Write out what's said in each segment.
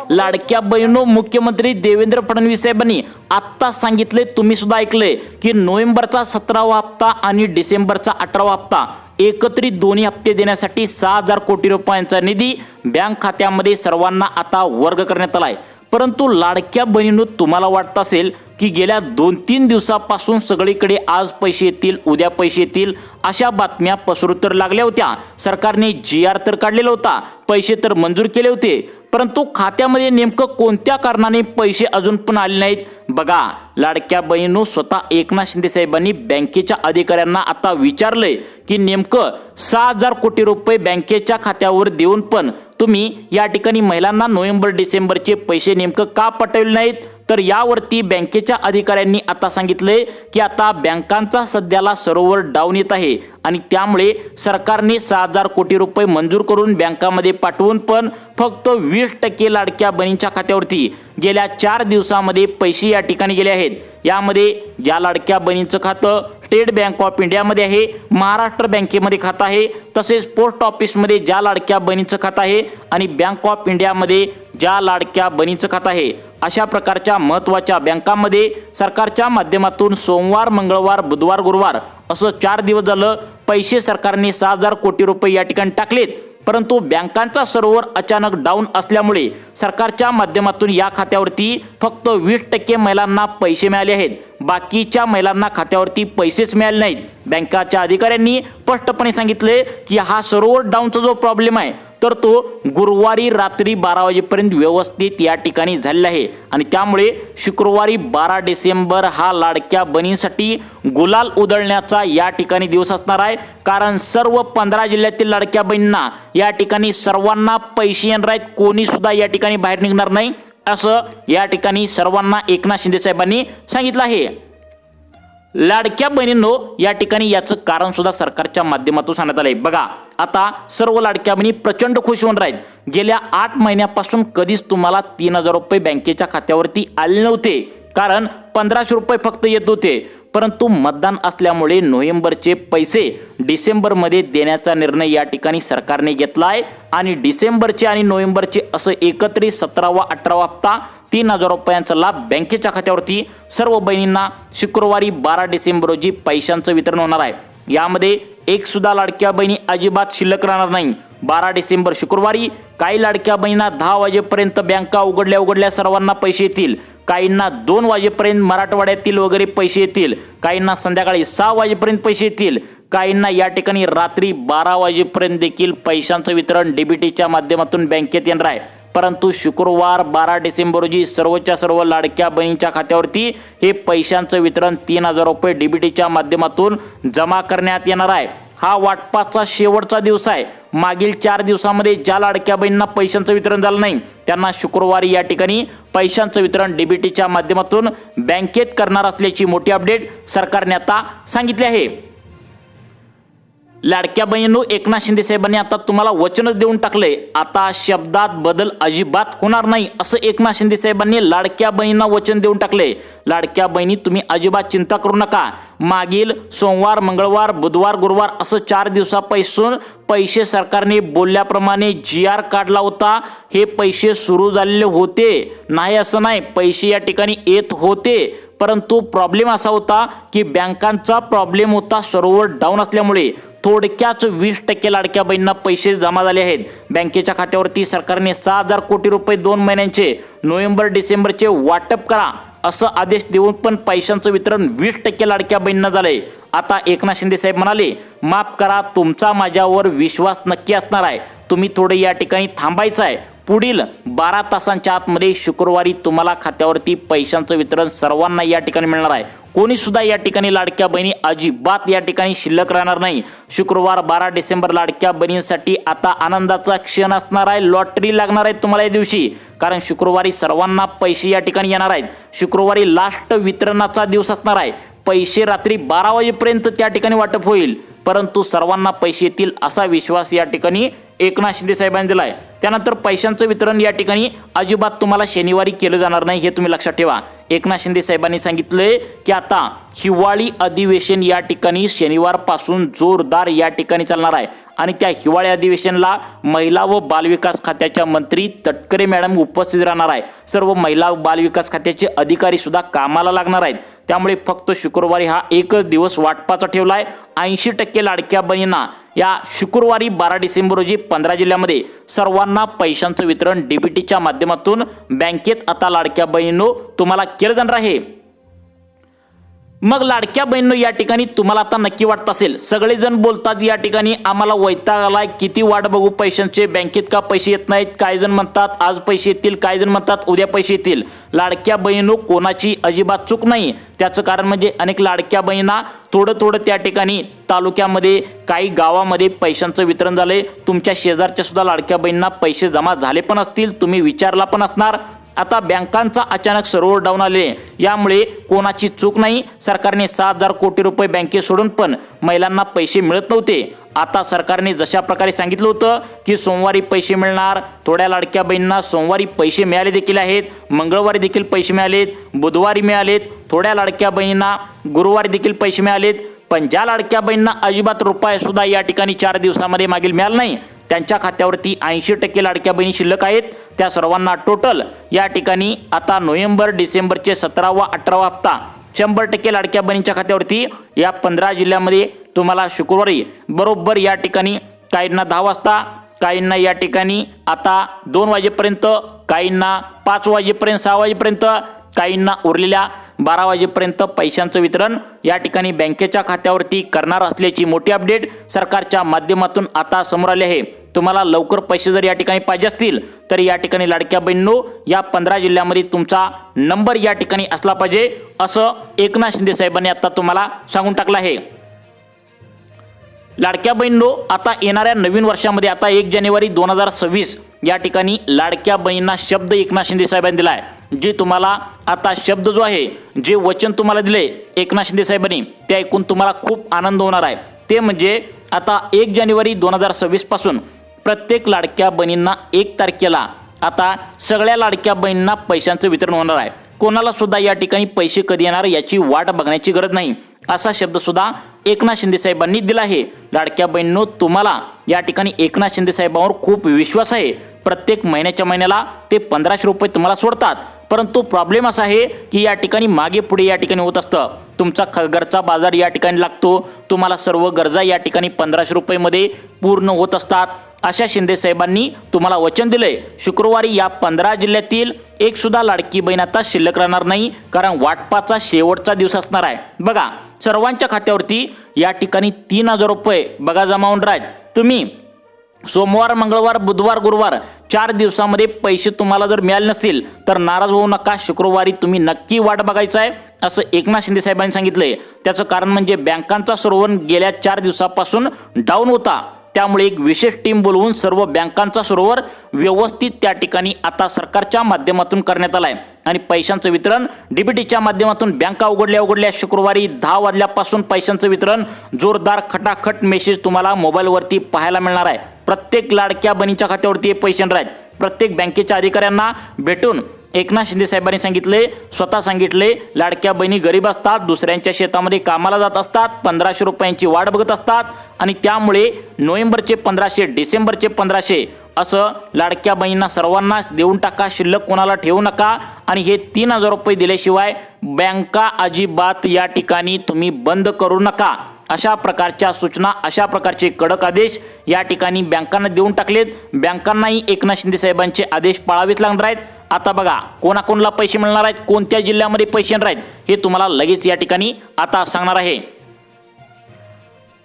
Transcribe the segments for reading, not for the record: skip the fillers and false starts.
लाडक्या बहिणींनो, मुख्यमंत्री देवेंद्र फडणवीस साहेबांनी आत्ता सांगितले, तुम्ही सुद्धा ऐकले, की नोव्हेंबरचा 17वा हप्ता आणि डिसेंबरचा 18वा हप्ता एकत्रित दोन्ही हप्ते देण्यासाठी 6,000 कोटी रुपयांचा निधी बँक खात्यामध्ये सर्वांना आता वर्ग करण्यात आलाय। परंतु लाडक्या बहिणींनो, तुम्हाला वाटत असेल की गेल्या 2-3 दिवसापासून सगळीकडे आज पैसे येतील, उद्या पैसे येतील अशा बातम्या पसरू तर लागल्या होत्या। सरकारने GR तर काढलेला होता, पैसे तर मंजूर केले होते, परंतु खात्यामध्ये नेमकं कोणत्या कारणाने पैसे अजून पण आले नाहीत? बघा, लाडक्या बहिणींनो, स्वतः एकनाथ शिंदे साहेबांनी बँकेच्या अधिकाऱ्यांना आता विचारलंय की नेमकं 6,000 कोटी रुपये बँकेच्या खात्यावर देऊन पण तुम्ही या ठिकाणी महिलांना नोव्हेंबर डिसेंबरचे पैसे नेमकं का पाठवले नाहीत? तर यावरती बँकेच्या अधिकाऱ्यांनी आता सांगितले की आता बँकांचा सध्याला सर्व्हर डाऊन येत आहे आणि त्यामुळे सरकारने 6,000 कोटी रुपये मंजूर करून बँकामध्ये पाठवून पण फक्त 20% लाडक्या बहिणींच्या खात्यावरती गेल्या 4 दिवसामध्ये पैसे या ठिकाणी गेले आहेत। यामध्ये ज्या लाडक्या बहिणींचं खातं स्टेट बँक ऑफ इंडियामध्ये आहे, महाराष्ट्र बँकेमध्ये खातं आहे, तसेच पोस्ट ऑफिसमध्ये ज्या लाडक्या बहिणींचं खातं आहे आणि बँक ऑफ इंडियामध्ये ज्या लाडक्या बहिणींचं खातं आहे, अशा प्रकारच्या महत्त्वाच्या बँकांमध्ये सरकारच्या माध्यमातून सोमवार, मंगळवार, बुधवार, गुरुवार असं 4 दिवस झालं पैसे सरकारने 6,000 कोटी रुपये या ठिकाणी टाकलेत। परंतु बँकांचा सर्व्हर अचानक डाऊन असल्यामुळे सरकारच्या माध्यमातून या खात्यावरती फक्त 20% महिलांना पैसे मिळाले आहेत, बाकीच्या महिलांना खात्यावरती पैसेच मिळाले नाहीत। बँकाच्या अधिकाऱ्यांनी स्पष्टपणे सांगितले की हा सर्व्हर डाऊनचा जो प्रॉब्लेम आहे तर तो गुरुवारी रात्री 12 वाजेपर्यंत व्यवस्थित या ठिकाणी झालेला आहे आणि त्यामुळे शुक्रवारी 12 डिसेंबर हा लाडक्या बहिणींसाठी गुलाल उधळण्याचा या ठिकाणी दिवस असणार आहे। कारण सर्व 15 जिल्ह्यातील लाडक्या बहिणींना या ठिकाणी सर्वांना पैसे येणार आहेत, कोणी सुद्धा या ठिकाणी बाहेर निघणार नाही असं या ठिकाणी सर्वांना एकनाथ शिंदे साहेबांनी सांगितलं आहे। लाडक्या बहिणींनो, या ठिकाणी याचं कारण सुद्धा सरकारच्या माध्यमातून सांगण्यात आलंय। बघा, आता सर्व लाडक्या बहिणी प्रचंड खुश होऊन राहीत। गेल्या 8 महिन्यापासून कधीच तुम्हाला 3,000 रुपये बँकेच्या खात्यावरती आले नव्हते, कारण 1,500 रुपये फक्त येत होते। परंतु मतदान असल्यामुळे नोव्हेंबरचे पैसे डिसेंबरमध्ये देण्याचा निर्णय या ठिकाणी सरकारने घेतलाय आणि डिसेंबरचे आणि नोव्हेंबरचे असं एकत्रित 17वा 18वा हप्ता 3,000 रुपयांचा लाभ बँकेच्या खात्यावरती सर्व बहिणींना शुक्रवारी 12 डिसेंबर रोजी पैशांचं वितरण होणार आहे। यामध्ये एक सुद्धा लाडक्या बहिणी अजिबात शिल्लक राहणार नाही। 12 डिसेंबर शुक्रवारी काही लाडक्या बहिणींना 10 वाजेपर्यंत बँका उघडल्या सर्वांना पैसे येतील, काहींना 2 वाजेपर्यंत मराठवाड्यातील वगैरे पैसे येतील, काहींना संध्याकाळी 6 वाजेपर्यंत पैसे येतील, काहींना या ठिकाणी रात्री 12 वाजेपर्यंत देखील पैशांचं वितरण डीबीटीच्या माध्यमातून बँकेत येणार आहे। परंतु शुक्रवार 12 डिसेंबर रोजी सर्वच्या सर्व लाडक्या बहिणींच्या खात्यावरती हे पैशांचं वितरण 3,000 रुपये डीबीटीच्या माध्यमातून जमा करण्यात येणार आहे। हा वाटपाचा शेवटचा दिवस आहे। मागील 4 दिवसामध्ये ज्या लाडक्या बहिणींना पैशांचं वितरण झालं नाही त्यांना शुक्रवारी या ठिकाणी पैशांचं वितरण डीबीटीच्या माध्यमातून बँकेत करणार असल्याची मोठी अपडेट सरकारने आता सांगितली आहे। लाडक्या बहिणींनो, एकनाथ शिंदे साहेबांनी आता तुम्हाला वचनच देऊन टाकले, आता शब्दात बदल अजिबात होणार नाही असं एकनाथ शिंदे साहेबांनी लाडक्या बहिणींना वचन देऊन टाकले। लाडक्या बहिणी, तुम्ही अजिबात चिंता करू नका। मागील सोमवार, मंगळवार, बुधवार, गुरुवार असं 4 दिवसापासून पैसे सरकारने बोलल्याप्रमाणे GR काढला होता। हे पैसे सुरू झालेले होते, नाही असं नाही, पैसे या ठिकाणी येत होते, परंतु प्रॉब्लेम असा होता की बँकांचा प्रॉब्लेम होता, सर्व्हर डाऊन असल्यामुळे थोडक्याच 20% लाडक्या बहिणींना पैसे जमा झाले आहेत। बँकेच्या खात्यावरती सरकारने 6,000 कोटी रुपये 2 महिन्यांचे नोव्हेंबर डिसेंबरचे वाटप करा असं आदेश देऊन पण पैशांचं वितरण 20% लाडक्या बहिणींना झालंय। आता एकनाथ शिंदे साहेब म्हणाले, माफ करा, तुमचा माझ्यावर विश्वास नक्की असणार आहे, तुम्ही थोडे या ठिकाणी थांबायचं आहे। पुढील 12 तासांच्या आतमध्ये शुक्रवारी तुम्हाला खात्यावरती पैशांचं वितरण सर्वांना या ठिकाणी मिळणार आहे। कोणी सुद्धा या ठिकाणी लाडक्या बहिणी अजिबात या ठिकाणी शिल्लक राहणार नाही। शुक्रवार 12 डिसेंबर लाडक्या बहिणींसाठी आता आनंदाचा क्षण असणार आहे। लॉटरी लागणार आहे तुम्हाला या दिवशी, कारण शुक्रवारी सर्वांना पैसे या ठिकाणी येणार आहेत। शुक्रवारी लास्ट वितरणाचा दिवस असणार आहे। पैसे रात्री 12 वाजेपर्यंत त्या ठिकाणी वाटप होईल, परंतु सर्वांना पैसे येतील असा विश्वास या ठिकाणी एकनाथ शिंदे साहेबांनी दिलाय। त्यानंतर पैशांचं वितरण या ठिकाणी अजिबात तुम्हाला शनिवारी केलं जाणार नाही, हे तुम्ही लक्षात ठेवा. एकनाथ शिंदे साहेबांनी सांगितलंय की आता हिवाळी अधिवेशन या ठिकाणी शनिवारपासून जोरदार या ठिकाणी चालणार आहे आणि त्या हिवाळी अधिवेशनला महिला व बालविकास खात्याच्या मंत्री तटकरे मॅडम उपस्थित राहणार आहे. सर्व महिला व बालविकास खात्याचे अधिकारी सुद्धा कामाला लागणार आहेत. त्यामुळे फक्त शुक्रवारी हा एकच दिवस वाटपाचा ठेवलाय. 80% लाडक्या बहिणींना या शुक्रवारी 12 डिसेंबर रोजी 15 जिल्ह्यामध्ये सर्वांना पैशांचं वितरण डीबीटीच्या माध्यमातून बँकेत आता लाडक्या बहिणींनो तुम्हाला केलं जाणार आहे. मग लाडक्या बहिणींनो या ठिकाणी तुम्हाला आता नक्की वाटत असेल, सगळेजण बोलतात या ठिकाणी आम्हाला वैताग आलाय, किती वाट बघू पैशांचे, बँकेत का पैसे येत नाहीत. काही जण म्हणतात आज पैसे येतील, काही जण म्हणतात उद्या पैसे येतील. लाडक्या बहिणींनो कोणाची अजिबात चूक नाही. त्याचं कारण म्हणजे अनेक लाडक्या बहिणींना थोडं त्या ठिकाणी तालुक्यामध्ये काही गावामध्ये पैशांचं वितरण झालंय. तुमच्या शेजारच्या सुद्धा लाडक्या बहिणींना पैसे जमा झाले पण असतील, तुम्ही विचारला पण असणार. आता बँकांचा अचानक सर्व्हर डाऊन आले, यामुळे कोणाची चूक नाही. सरकारने 6,000 कोटी रुपये बँकेत सोडून पण महिलांना पैसे मिळत नव्हते. आता सरकारने जशा प्रकारे सांगितलं होतं की सोमवारी पैसे मिळणार, थोड्या लाडक्या बहिणींना सोमवारी पैसे मिळाले देखील आहेत, मंगळवारी देखील पैसे मिळालेत, बुधवारी मिळालेत, थोड्या लाडक्या बहिणींना गुरुवारी देखील पैसे मिळालेत. पण ज्या लाडक्या बहिणींना अजिबात रुपये सुद्धा या ठिकाणी 4 दिवसामध्ये मागील मिळाला नाही, त्यांच्या खात्यावरती 80% लाडक्या बहिणी शिल्लक आहेत. त्या सर्वांना टोटल या ठिकाणी आता नोव्हेंबर डिसेंबरचे 17 व 18 हप्ता 100% लाडक्या बहिणींच्या खात्यावरती या 15 जिल्ह्यामध्ये तुम्हाला शुक्रवारी बरोबर या ठिकाणी काहींना 10 वाजता, काहींना या ठिकाणी आता 2 वाजेपर्यंत, काहींना 5 वाजेपर्यंत, 6 वाजेपर्यंत, काहींना उरलेल्या 12 वाजेपर्यंत पैशांचं वितरण या ठिकाणी बँकेच्या खात्यावरती करणार असल्याची मोठी अपडेट सरकारच्या माध्यमातून आता समोर आली आहे. तुम्हाला लवकर पैसे जर या ठिकाणी पाहिजे असतील तर या ठिकाणी लाडक्या बहिणींनो या 15 जिल्ह्यामध्ये तुमचा नंबर या ठिकाणी असला पाहिजे, असं एकनाथ शिंदे साहेबांनी आता तुम्हाला सांगून टाकलं आहे. लाडक्या बहिणींनो आता येणाऱ्या नवीन वर्षामध्ये आता 1 जानेवारी 2026 या ठिकाणी लाडक्या बहिणींना शब्द एकनाथ शिंदे साहेबांनी दिला आहे. जे तुम्हाला आता शब्द जो आहे, जे वचन तुम्हाला दिले एकनाथ शिंदे साहेबांनी, ते ऐकून तुम्हाला खूप आनंद होणार आहे. ते म्हणजे आता 1 जानेवारी 2026 पासून प्रत्येक लाडक्या बहिणींना 1 तारखेला आता सगळ्या लाडक्या बहिणींना पैशांचं वितरण होणार आहे. कोणाला सुद्धा या ठिकाणी पैसे कधी येणार याची वाट बघण्याची गरज नाही, असा शब्द सुद्धा एकनाथ शिंदे साहेबांनी दिला आहे. लाडक्या बहिणींनो तुम्हाला या ठिकाणी एकनाथ शिंदे साहेबांवर खूप विश्वास आहे. प्रत्येक महिन्याला ते 1500 रुपये तुम्हाला सोडतात. परंतु प्रॉब्लेम असा आहे की या ठिकाणी मागे पुढे या ठिकाणी होत असतं. तुमचा घरचा बाजार या ठिकाणी लागतो, तुम्हाला सर्व गरजा या ठिकाणी 1500 रुपयेमध्ये पूर्ण होत असतात. अशा शिंदे साहेबांनी तुम्हाला वचन दिलंय, शुक्रवारी या 15 जिल्ह्यातील एक सुद्धा लाडकी बहीण आता शिल्लक राहणार नाही, कारण वाटपाचा शेवटचा दिवस असणार आहे. बघा सर्वांच्या खात्यावरती या ठिकाणी 3000 रुपये बघा जमा होणार आहेत. तुम्ही सोमवार, मंगळवार, बुधवार, गुरुवार 4 दिवसामध्ये पैसे तुम्हाला जर मिळाले नसतील तर नाराज होऊ नका. शुक्रवारी तुम्ही नक्की वाट बघायचं आहे, असं एकनाथ शिंदे साहेबांनी सांगितलंय. त्याचं कारण म्हणजे बँकांचा सर्व्हर गेल्या 4 दिवसापासून डाऊन होता. त्यामुळे एक विशेष टीम बोलवून सर्व बँकांचा सर्व्हर व्यवस्थित त्या ठिकाणी आता सरकारच्या माध्यमातून करण्यात आलाय आणि पैशांचं वितरण डीबीटीच्या माध्यमातून बँका उघडल्या शुक्रवारी 10 वाजल्यापासून पैशांचं वितरण जोरदार खटाखट मेसेज तुम्हाला मोबाईलवरती पाहायला मिळणार आहे. प्रत्येक लाडक्या बहिणीच्या खात्यावरती पैसे येणार आहेत. प्रत्येक बँकेच्या अधिकाऱ्यांना भेटून एकनाथ शिंदे साहेबांनी सांगितले, स्वतः सांगितले, लाडक्या बहिणी गरीब असतात, दुसऱ्यांच्या शेतामध्ये कामाला जात असतात, 1500 रुपयांची वाट बघत असतात आणि त्यामुळे नोव्हेंबरचे 1500, डिसेंबरचे 1500 असं लाडक्या बहिणींना सर्वांना देऊन टाका, शिल्लक कोणाला ठेवू नका. आणि हे 3000 रुपये दिल्याशिवाय बँका अजिबात या ठिकाणी तुम्ही बंद करू नका. अशा प्रकारच्या सूचना, अशा प्रकारचे कडक आदेश या ठिकाणी बँकांना देऊन टाकलेत. बँकांनाही एकनाथ शिंदे साहेबांचे आदेश पाळावेच लागणार आहेत. आता बघा कोणाकोणाला पैसे मिळणार आहेत, कोणत्या जिल्ह्यामध्ये पैसे येणार आहेत, हे तुम्हाला लगेच या ठिकाणी आता सांगणार आहे.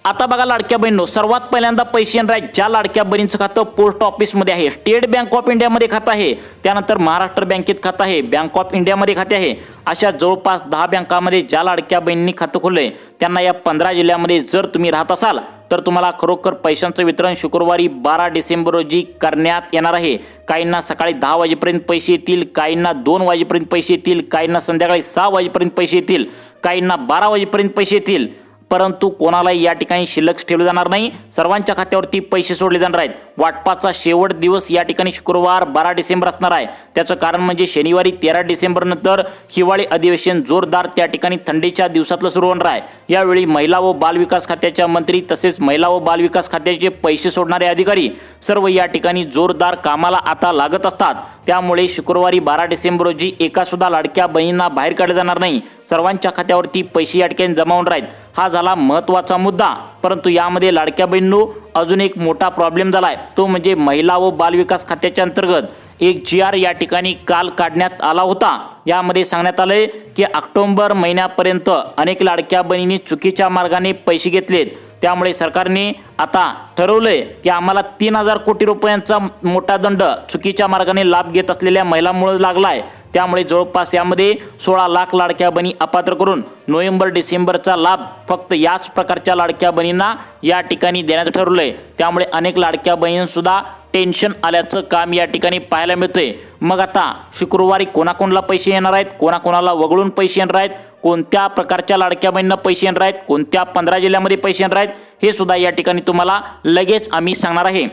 आता बघा लाडक्या बहिणींनो, सर्वात पहिल्यांदा पैसे येणार आहेत ज्या लाडक्या बहिणींचं खातं पोस्ट ऑफिसमध्ये आहे, स्टेट बँक ऑफ इंडियामध्ये खातं आहे, त्यानंतर महाराष्ट्र बँकेत खातं आहे, बँक ऑफ इंडियामध्ये खाते आहे. अशा जवळपास 10 बँकामध्ये ज्या लाडक्या बहिणींनी खातं खोललंय त्यांना या 15 जिल्ह्यामध्ये जर तुम्ही राहत असाल तर तुम्हाला खरोखर पैशांचं वितरण शुक्रवारी 12 डिसेंबर रोजी करण्यात येणार आहे. काहींना सकाळी 10 वाजेपर्यंत पैसे येतील, काहींना 2 वाजेपर्यंत पैसे येतील, काहींना संध्याकाळी 6 वाजेपर्यंत पैसे येतील, काहींना 12 वाजेपर्यंत पैसे येतील. परंतु कोणालाही या ठिकाणी शिल्लक ठेवले जाणार नाही। सर्वांच्या खात्यावरती पैसे सोडले जाणार आहेत। वाटपाचा शेवट दिवस या ठिकाणी शुक्रवार 12 डिसेंबर असणार आहे। त्याचं कारण म्हणजे शनिवारी 13 डिसेंबर नंतर हिवाळी अधिवेशन जोरदार त्या ठिकाणी थंडीच्या दिवसातलं सुरू होणार आहे। यावेळी महिला व बालविकास खात्याच्या मंत्री तसेच महिला व बालविकास खात्याचे पैसे सोडणारे अधिकारी सर्व या ठिकाणी जोरदार कामाला आता लागत असतात। त्यामुळे शुक्रवारी 12 डिसेंबर रोजी एका सुद्धा लाडक्या बहिणींना बाहेर काढले जाणार नाही। सर्वांच्या खात्यावरती पैसे या ठिकाणी जमा होणार आहेत। हा झाला महत्त्वाचा मुद्दा। परंतु यामध्ये लाडक्या बहिणींनो अजून एक मोठा प्रॉब्लेम झालाय, तो म्हणजे महिला व बालविकास खात्याच्या अंतर्गत एक GR या ठिकाणी काल काढण्यात आला होता। यामध्ये सांगण्यात आले की ऑक्टोबर महिन्यापर्यंत अनेक लाडक्या बहिणींनी चुकीच्या मार्गाने पैसे घेतलेत। त्यामुळे सरकारने आता ठरवलंय की आम्हाला 3000 कोटी रुपयांचा मोठा दंड चुकीच्या मार्गाने लाभ घेत असलेल्या महिलांमुळे लागलाय। त्यामुळे जवळपास यामध्ये 16 लाख लाडक्या बहिणी अपात्र करून नोव्हेंबर डिसेंबरचा लाभ फक्त याच प्रकारच्या लाडक्या बहिणींना या ठिकाणी देण्याचं ठरवलंय। त्यामुळे अनेक लाडक्या बहिणींसुद्धा टेन्शन आल्याचं काम या ठिकाणी पाहायला मिळतंय। मग आता शुक्रवारी कोणाकोणाला पैसे येणार आहेत, कोणाकोणाला वगळून पैसे येणार आहेत, कोणत्या प्रकारच्या लाडक्या बहिणींना पैसे येणार आहेत, कोणत्या 15 जिल्ह्यामध्ये पैसे येणार आहेत, हे सुद्धा या ठिकाणी तुम्हाला लगेच आम्ही सांगणार आहे।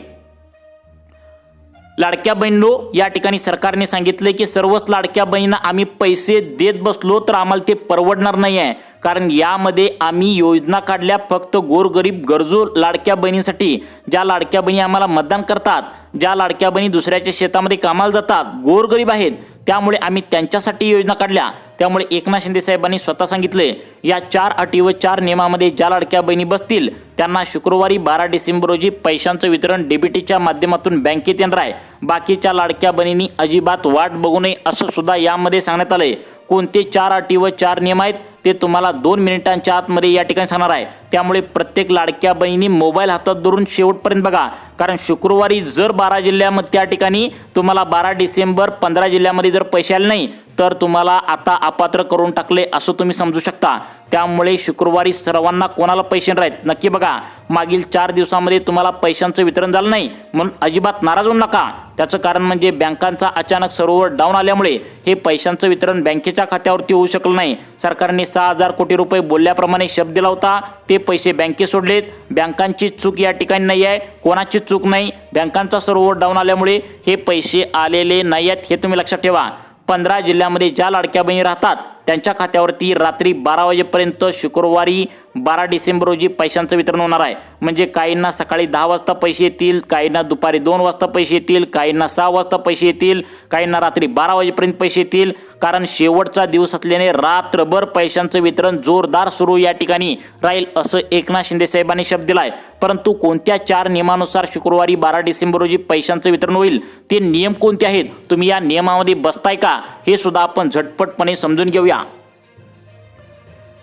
लाडक्या बहिणींनो या ठिकाणी सरकारने सांगितले की सर्वच लाडक्या बहिणींना आम्ही पैसे देत बसलो तर आम्हाला ते परवडणार नाही आहे। कारण यामध्ये आम्ही योजना काढल्या फक्त गोरगरीब गरजू लाडक्या बहिणींसाठी। ज्या लाडक्या बहिणी आम्हाला मतदान करतात, ज्या लाडक्या बहिणी दुसऱ्याच्या शेतामध्ये कामाला जातात, गोरगरीब आहेत, त्यामुळे आम्ही त्यांच्यासाठी योजना काढल्या। त्यामुळे एकनाथ शिंदे साहेबांनी स्वतः सांगितले या 4 अटी व 4 नियमामध्ये ज्या लाडक्या बहिणी बसतील त्यांना शुक्रवारी 12 डिसेंबर रोजी पैशांचं वितरण DBTच्या माध्यमातून बँकेत येणार आहे। बाकीच्या लाडक्या बहिणींनी अजिबात वाट बघू नये असं सुद्धा यामध्ये सांगण्यात आलंय। कोणते 4 अटी व 4 नियम आहेत ते तुम्हाला 2 मिनिटांच्या आतमध्ये या ठिकाणी सांगणार आहे। त्यामुळे प्रत्येक लाडक्या बहिणी मोबाईल हातात धरून शेवटपर्यंत बघा। कारण शुक्रवारी जर 12 जिल्ह्यामध्ये त्या ठिकाणी तुम्हाला 12 डिसेंबर 15 जिल्ह्यामध्ये जर पैसे आले नाही तर तुम्हाला आता अपात्र करून टाकले असं तुम्ही समजू शकता। त्यामुळे शुक्रवारी सर्वांना कोणाला पैसे येणार आहेत नक्की बघा। मागील 4 दिवसांमध्ये तुम्हाला पैशांचं वितरण झालं नाही म्हणून अजिबात नाराज होऊ नका। त्याचं कारण म्हणजे बँकांचा अचानक सर्व्हर डाऊन आल्यामुळे हे पैशांचं वितरण बँकेच्या खात्यावरती होऊ शकलं नाही। सरकारने 6000 कोटी रुपये बोलल्याप्रमाणे शब्द दिला होता, ते पैसे बँकेत सोडलेत। बँकांची चूक या ठिकाणी नाही आहे, कोणाची चूक नाही, बँकांचा सर्व्हर डाऊन आल्यामुळे हे पैसे आलेले नाही आहेत, हे तुम्ही लक्षात ठेवा। 15 जिल्ह्यामध्ये ज्या लाडक्या बहिणी राहतात त्यांच्या खात्यावरती रात्री 12 वाजेपर्यंत शुक्रवारी 12 डिसेंबर रोजी पैशांचं वितरण होणार आहे। म्हणजे काहींना सकाळी 10 वाजता पैसे येतील, काहींना दुपारी 2 वाजता पैसे येतील, काहींना 6 वाजता पैसे येतील, काहींना रात्री 12 वाजेपर्यंत पैसे येतील। कारण शेवटचा दिवस असल्याने रात्रभर पैशांचं वितरण जोरदार सुरू या ठिकाणी राहील असं एकनाथ शिंदे साहेबांनी शब्द दिलाय। परंतु कोणत्या 4 नियमानुसार शुक्रवारी 12 डिसेंबर रोजी पैशांचं वितरण होईल, ते नियम कोणते आहेत, तुम्ही या नियमामध्ये बसताय का, हे सुद्धा आपण झटपटपणे समजून घेऊया।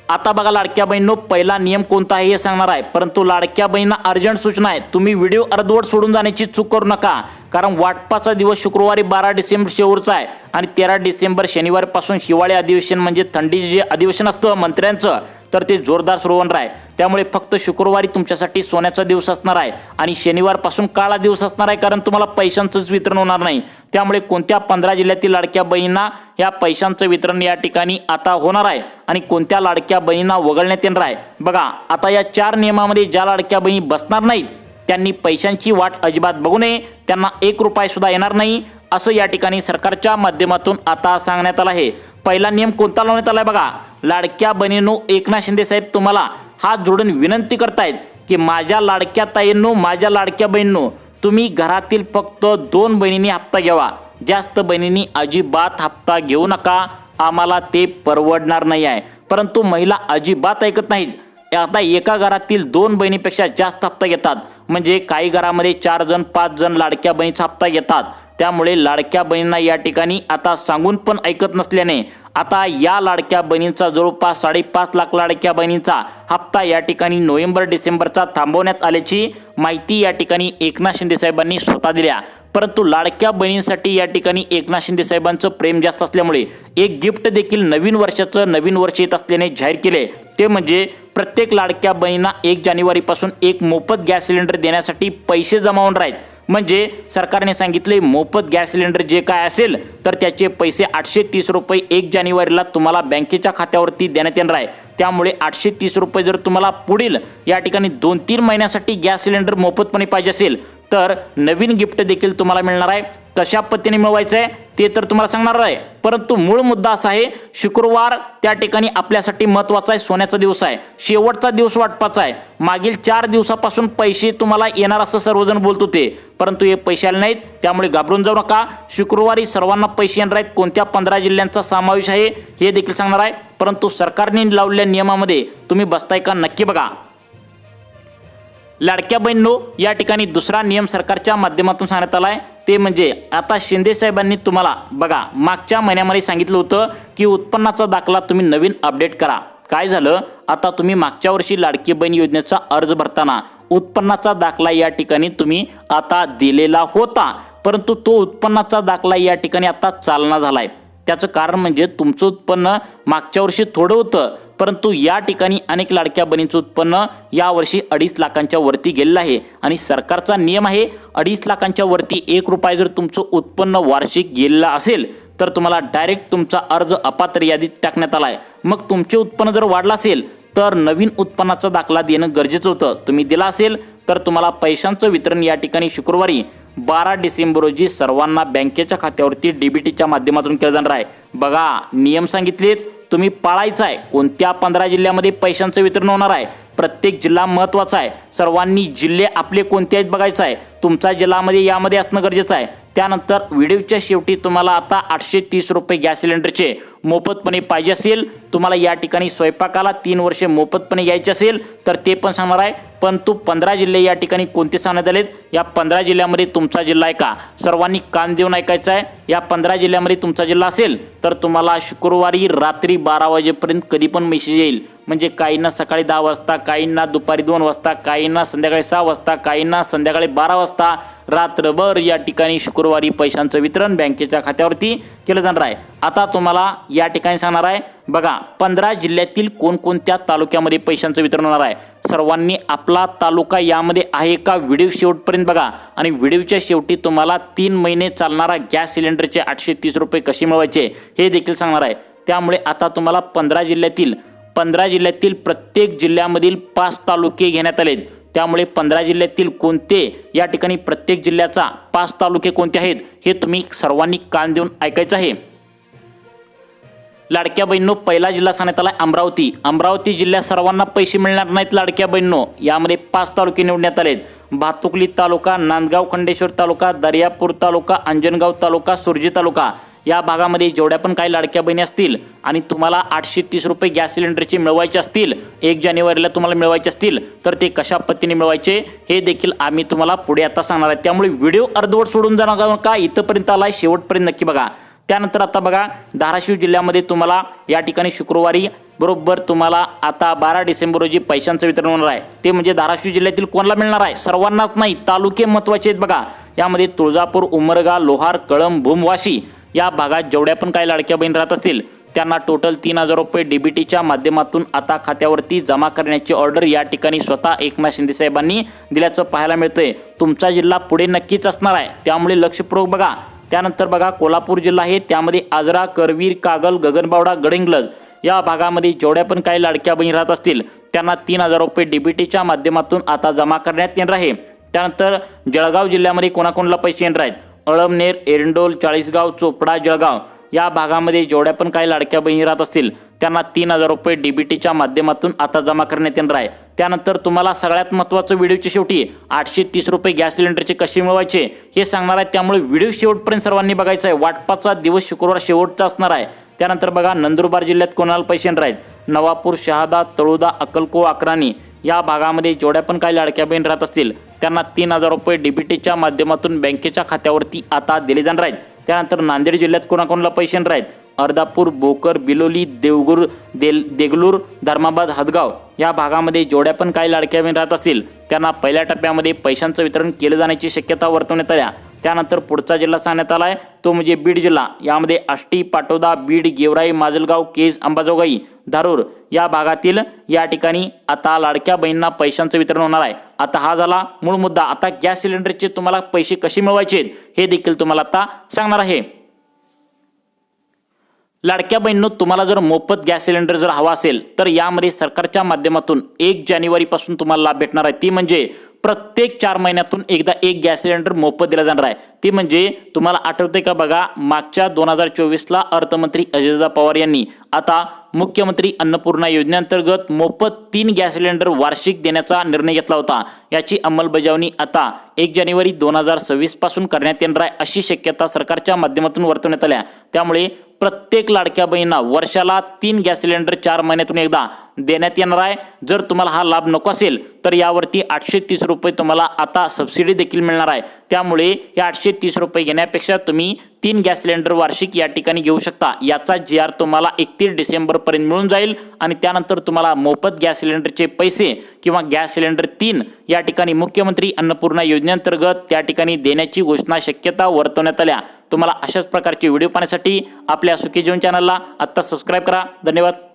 आता बघा लाडक्या बहिणींनो पहिला नियम कोणता आहे हे सांगणार आहे। परंतु लाडक्या बहिणींना अर्जंट सूचना आहे, तुम्ही व्हिडिओ अर्धवट सोडून जाण्याची चूक करू नका। कारण वाटपाचा दिवस शुक्रवारी 12 डिसेंबर शेवटचा आहे आणि 13 डिसेंबर शनिवारपासून हिवाळी अधिवेशन म्हणजे थंडीचे जे अधिवेशन असतं मंत्र्यांचं तर ते जोरदार सुरू होणार आहे। त्यामुळे फक्त शुक्रवारी तुमच्यासाठी सोन्याचा दिवस असणार आहे आणि शनिवारपासून काळा दिवस असणार आहे, कारण तुम्हाला पैशांचंच वितरण होणार नाही। त्यामुळे कोणत्या 15 जिल्ह्यातील लाडक्या बहिणींना या पैशांचं वितरण या ठिकाणी आता होणार आहे आणि कोणत्या लाडक्या बहिणींना वगळण्यात येणार आहे। बघा आता या 4 नियमामध्ये ज्या लाडक्या बहिणी बसणार नाहीत त्यांनी पैशांची वाट अजिबात बघू नये, त्यांना 1 रुपया सुद्धा येणार नाही असं या ठिकाणी सरकारच्या माध्यमातून आता सांगण्यात आलं आहे। पहिला नियम कोणता लावण्यात आलाय बघा। लाडक्या बहिणींनो एकनाथ शिंदे साहेब तुम्हाला हात जोडून विनंती करतायत की माझ्या लाडक्या ताईंनो, माझ्या लाडक्या बहिणींनो, तुम्ही घरातील फक्त 2 बहिणींनी हप्ता घ्यावा, जास्त बहिणींनी अजिबात हप्ता घेऊ नका, आम्हाला ते परवडणार नाही आहे। परंतु महिला अजिबात ऐकत नाहीत। आता एका घरातील 2 बहिणीपेक्षा जास्त हप्ता घेतात, म्हणजे काही घरामध्ये 4 जण 5 जण लाडक्या बहिणीचा हप्ता घेतात। त्यामुळे लाडक्या बहिणींना या ठिकाणी आता सांगून पण ऐकत नसल्याने आता या लाडक्या बहिणींचा जवळपास 5.5 लाख लाडक्या बहिणींचा हप्ता या ठिकाणी नोव्हेंबर डिसेंबरचा थांबवण्यात आल्याची माहिती या ठिकाणी एकनाथ शिंदे साहेबांनी स्वतः दिल्या। परंतु लाडक्या बहिणींसाठी या ठिकाणी एकनाथ शिंदे साहेबांचं प्रेम जास्त असल्यामुळे एक गिफ्ट देखील नवीन वर्ष येत असल्याने जाहीर केले। ते म्हणजे प्रत्येक लाडक्या बहिणींना 1 जानेवारीपासून एक मोफत गॅस सिलेंडर देण्यासाठी पैसे जमा होणार आहेत। म्हणजे सरकारने सांगितले मोफत गॅस सिलेंडर जे काय असेल तर त्याचे पैसे 830 रुपये 1 जानेवारीला तुम्हाला बँकेच्या खात्यावरती देण्यात येणार आहे। त्यामुळे 830 रुपये जर तुम्हाला पुढील या ठिकाणी 2-3 महिन्यासाठी गॅस सिलेंडर मोफतपणे पाहिजे असेल तर नवीन गिफ्ट देखील तुम्हाला मिळणार आहे। कशा पद्धतीने मिळवायचं आहे ते तर तुम्हाला सांगणार आहे, परंतु मूळ मुद्दा असा आहे शुक्रवार त्या ठिकाणी आपल्यासाठी महत्त्वाचा आहे, सोन्याचा दिवस आहे, शेवटचा दिवस वाटपाचा आहे। मागील 4 दिवसापासून पैसे तुम्हाला येणार असं सर्वजण बोलत होते, परंतु हे पैसे आले नाहीत। त्यामुळे घाबरून जाऊ नका, शुक्रवारी सर्वांना पैसे येणार आहेत। कोणत्या 15 जिल्ह्यांचा समावेश आहे हे देखील सांगणार आहे, परंतु सरकारने लावलेल्या नियमामध्ये तुम्ही बसताय का नक्की बघा। लाडक्या बहिणींनो, या ठिकाणी दुसरा नियम सरकारच्या माध्यमातून सांगण्यात आला आहे, ते म्हणजे आता शिंदे साहेबांनी तुम्हाला बघा मागच्या महिन्यामध्ये सांगितलं होतं की उत्पन्नाचा दाखला तुम्ही नवीन अपडेट करा। काय झालं, आता तुम्ही मागच्या वर्षी लाडकी बहीण योजनेचा अर्ज भरताना उत्पन्नाचा दाखला या ठिकाणी तुम्ही आता दिलेला होता, परंतु तो उत्पन्नाचा दाखला या ठिकाणी आता चालना झालाय। त्याचं कारण म्हणजे तुमचं उत्पन्न मागच्या वर्षी थोडं होतं, परंतु या ठिकाणी अनेक लाडक्या बहिणींचं उत्पन्न यावर्षी 2.5 लाखांच्या वरती गेलेलं आहे आणि सरकारचा नियम आहे 2.5 लाखांच्या वरती 1 रुपया जर तुमचं उत्पन्न वार्षिक गेलेलं असेल तर तुम्हाला डायरेक्ट तुमचा अर्ज अपात्र यादीत टाकण्यात आलाय। मग तुमचे उत्पन्न जर वाढलं असेल तर नवीन उत्पन्नाचा दाखला देणं गरजेचं होतं। तुम्ही दिला असेल तर तुम्हाला पैशांचं वितरण या ठिकाणी शुक्रवारी 12 डिसेंबर रोजी सर्वांना बँकेच्या खात्यावरती डीबीटीच्या माध्यमातून केलं जाणार आहे। बघा नियम सांगितलेत, तुम्ही पाळायचा आहे। कोणत्या 15 जिल्ह्यामध्ये पैशांचं वितरण होणार आहे, प्रत्येक जिल्हा महत्त्वाचा आहे। सर्वांनी जिल्हे आपले कोणते आहेत बघायचं आहे, तुमचा जिल्ह्यामध्ये यामध्ये असणं गरजेचं आहे। त्यानंतर व्हिडिओच्या शेवटी तुम्हाला आता 830 रुपये गॅस सिलेंडरचे मोफतपणे पाहिजे असेल, तुम्हाला या ठिकाणी स्वयंपाकाला 3 वर्षे मोफतपणे घ्यायचे असेल तर ते पण सांगणार आहे। परंतु 15 जिल्हे या ठिकाणी कोणते सांगण्यात आलेत, या 15 जिल्ह्यामध्ये तुमचा जिल्हा आहे का, सर्वांनी कान देऊन ऐकायचं आहे। या 15 जिल्ह्यामध्ये तुमचा जिल्हा असेल तर तुम्हाला शुक्रवारी रात्री 12 वाजेपर्यंत कधी पण मेसेज येईल, म्हणजे काहींना सकाळी 10 वाजता, काहींना दुपारी 2 वाजता, काहींना संध्याकाळी 6 वाजता, काहींना संध्याकाळी 12 वाजता, रात्रभर या ठिकाणी शुक्रवारी पैशांचं वितरण बँकेच्या खात्यावरती केलं जाणार आहे। आता तुम्हाला या ठिकाणी सांगणार आहे, बघा 15 जिल्ह्यातील कोणकोणत्या तालुक्यामध्ये पैशांचं वितरण होणार आहे। सर्वांनी आपला तालुका यामध्ये आहे का व्हिडिओ शेवटपर्यंत बघा आणि व्हिडिओच्या शेवटी तुम्हाला 3 महिने चालणारा गॅस सिलेंडरचे 830 रुपये कसे मिळवायचे हे देखील सांगणार आहे। त्यामुळे आता तुम्हाला 15 जिल्ह्यातील प्रत्येक जिल्ह्यामधील 5 तालुके घेण्यात आलेत। त्यामुळे 15 जिल्ह्यातील कोणते या ठिकाणी प्रत्येक जिल्ह्याचा 5 तालुके कोणते आहेत हे तुम्ही सर्वांनी कान देऊन ऐकायचं आहे। लाडक्या बहिणींनो, पहिला जिल्हा सांगण्यात आला अमरावती। अमरावती जिल्ह्यात सर्वांना पैसे मिळणार नाहीत लाडक्या बहिणींनो, यामध्ये 5 तालुके निवडण्यात आलेत। भातुकली तालुका, नांदगाव खंडेश्वर तालुका, दर्यापूर तालुका, अंजनगाव तालुका, सुरजी तालुका या भागामध्ये जेवढ्या पण काही लाडक्या बहिणी असतील आणि तुम्हाला 830 रुपये गॅस सिलेंडरचे मिळवायचे असतील, 1 जानेवारीला तुम्हाला मिळवायचे असतील तर ते कशा पद्धतीने मिळवायचे हे देखील आम्ही तुम्हाला पुढे आता सांगणार आहे। त्यामुळे व्हिडिओ अर्धवट सोडून जाणार का, इथपर्यंत आलाय शेवटपर्यंत नक्की बघा। त्यानंतर आता बघा धाराशिव जिल्ह्यामध्ये तुम्हाला या ठिकाणी शुक्रवारी बरोबर तुम्हाला आता 12 डिसेंबर रोजी पैशांचं वितरण होणार आहे। ते म्हणजे धाराशिव जिल्ह्यातील कोणाला मिळणार आहे, सर्वांनाच नाही, तालुके महत्त्वाचे आहेत बघा। यामध्ये तुळजापूर, उमरगा, लोहार, कळंब, भूम, वाशी या भागात जेवढ्या पण काही लाडक्या बहीण राहत असतील त्यांना टोटल 3000 रुपये डीबीटीच्या माध्यमातून आता खात्यावरती जमा करण्याची ऑर्डर या ठिकाणी स्वतः एकनाथ शिंदे साहेबांनी दिल्याचं पाहायला मिळतंय। तुमचा जिल्हा पुढे नक्कीच असणार आहे, त्यामुळे लक्षपूर्वक बघा। त्यानंतर बघा कोल्हापूर जिल्हा आहे, त्यामध्ये आजरा, करवीर, कागल, गगनबावडा, गडिंग्लज या भागामध्ये जेवढ्या पण काही लाडक्या बहीण राहत असतील त्यांना 3000 रुपये डीबीटीच्या माध्यमातून आता जमा करण्यात येणार आहे। त्यानंतर जळगाव जिल्ह्यामध्ये कोणाकोणाला पैसे येणार आहेत, अळमनेर, एरंडोल, चाळीसगाव, चोपडा, जळगाव या भागामध्ये जेवढ्या पण काही लाडक्या बहिणी राहत असतील त्यांना 3000 रुपये डीबीटीच्या माध्यमातून आता जमा करण्यात येणार आहे। त्यानंतर तुम्हाला सगळ्यात महत्त्वाचं व्हिडिओच्या शेवटी 830 रुपये गॅस सिलेंडरचे कसे मिळवायचे हे सांगणार आहे। त्यामुळे व्हिडिओ शेवटपर्यंत सर्वांनी बघायचा आहे। वाटपाचा दिवस शुक्रवार शेवटचा असणार आहे। त्यानंतर बघा नंदुरबार जिल्ह्यात कोणाला पैसे येणार आहेत, नवापूर, शहादा, तळोदा, अक्कलकोवा, अक्राणी या भागामध्ये जेवढ्या पण काही लाडक्या बहीण राहत असतील त्यांना 3000 रुपये डीबीटीच्या माध्यमातून बँकेच्या खात्यावरती आता दिले जाणार आहेत। त्यानंतर नांदेड जिल्ह्यात कोणाकोणाला पैसे येणार आहेत, अर्धापूर, भोकर, बिलोली, देगलूर, धर्माबाद, हदगाव या भागामध्ये जेवढ्या पण काही लाडक्या बहीण राहत असतील त्यांना पहिल्या टप्प्यामध्ये पैशांचं वितरण केलं जाण्याची शक्यता वर्तवण्यात आल्या। त्यानंतर पुढचा जिल्हा सांगण्यात आला आहे तो म्हणजे बीड जिल्हा। यामध्ये आष्टी, पाटोदा, बीड, गेवराई, माजलगाव, केज, अंबाजोगाई, धारूर या भागातील या ठिकाणी आता लाडक्या बहिणींना पैशांचं वितरण होणार आहे। आता हा झाला मूळ मुद्दा। आता गॅस सिलेंडरचे तुम्हाला पैसे कसे मिळवायचे हे देखील तुम्हाला आता सांगणार आहे। लाडक्या बहिणींनो, तुम्हाला जर मोफत गॅस सिलेंडर जर हवा असेल तर यामध्ये सरकारच्या माध्यमातून 1 जानेवारीपासून तुम्हाला लाभ भेटणार आहे। ती म्हणजे प्रत्येक 4 महिन्यातून एकदा एक गॅस सिलेंडर मोफत दिला जाणार आहे। ती म्हणजे तुम्हाला आठवते का बघा, मागच्या 2024ला अर्थमंत्री अजितदादा पवार यांनी आता मुख्यमंत्री अन्नपूर्णा योजनेअंतर्गत मोफत 3 गॅस सिलेंडर वार्षिक देण्याचा निर्णय घेतला होता। याची अंमलबजावणी आता 1 जानेवारी 2026 पासून करण्यात येणार आहे अशी शक्यता सरकारच्या माध्यमातून वर्तवण्यात आल्या। त्यामुळे प्रत्येक लाडक्या बहिणींना वर्षाला 3 गॅस सिलेंडर 4 महिन्यातून एकदा देण्यात येणार आहे। जर तुम्हाला हा लाभ नको असेल तर यावरती 830 रुपये तुम्हाला आता सबसिडी देखील मिळणार आहे। त्यामुळे या 830 रुपये घेण्यापेक्षा तुम्ही 3 गॅस सिलेंडर वार्षिक या ठिकाणी घेऊ शकता। याचा GR तुम्हाला 31 डिसेंबर पर्यंत मिळून जाईल आणि त्यानंतर तुम्हाला मोफत गॅस सिलेंडरचे पैसे किंवा गॅस सिलेंडर 3 या ठिकाणी मुख्यमंत्री अन्नपूर्णा योजनेअंतर्गत त्या ठिकाणी देण्याची घोषणा शक्यता वर्तवण्यात आल्या। तुम्हाला अशाच प्रकारचे व्हिडिओ पाहण्यासाठी आपल्या सुखी जीवन चॅनलला आता सबस्क्राइब करा। धन्यवाद।